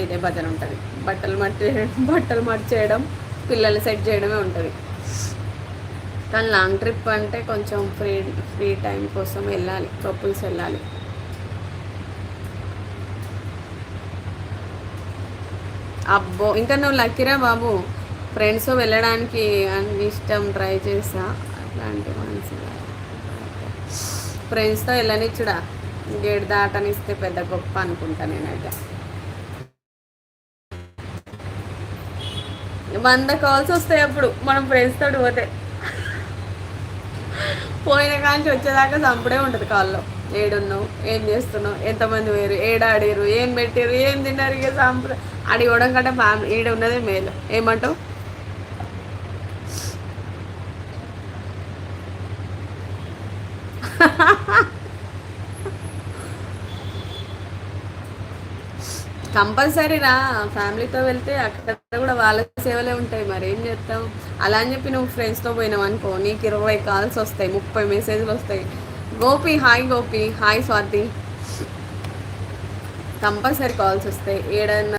ఇదే భజన ఉంటుంది. బట్టలు మర్చేయడం, పిల్లలు సెట్ చేయడమే ఉంటుంది. కానీ లాంగ్ ట్రిప్ అంటే కొంచెం ఫ్రీ టైం కోసం వెళ్ళాలి, కపుల్స్ వెళ్ళాలి. అబ్బో, ఇంకా నువ్వు లక్కీరా బాబు, ఫ్రెండ్స్ వెళ్ళడానికి అన్ని ఇష్టం, ట్రై చేసా అట్లాంటి మనసు. ఫ్రెండ్స్తో వెళ్ళనిచ్చుడా, గేట్ దాటనిస్తే పెద్ద గొప్ప అనుకుంటా నేనైతే. 100 కాల్స్ వస్తాయి అప్పుడు మనం ఫ్రెండ్స్ తోటి పోతే. పోయిన కాంచి వచ్చేదాకా చంపుడే ఉంటుంది కాల్లో. ఏడున్నావు, ఏం చేస్తున్నావు, ఎంతమంది వేరు, ఏడాడిరు, ఏం పెట్టారు, ఏం తిన్నారు, ఇక చంపు. అడిగడం కంటే ఫ్యామిలీ ఈడ ఉన్నదే మేలు. ఏమంటావు? కంపల్సరీ రా, ఫ్యామిలీతో వెళ్తే అక్కడ కూడా వాళ్ళ సేవలే ఉంటాయి. మరి ఏం చేస్తాం? అలా అని చెప్పి నువ్వు ఫ్రెండ్స్తో పోయినావు అనుకో, నీకు 20 కాల్స్ వస్తాయి, 30 మెసేజ్లు వస్తాయి. Gopi hi, Gopi hi, Swathi. Compulsory calls వస్తాయి. ఏడన్నా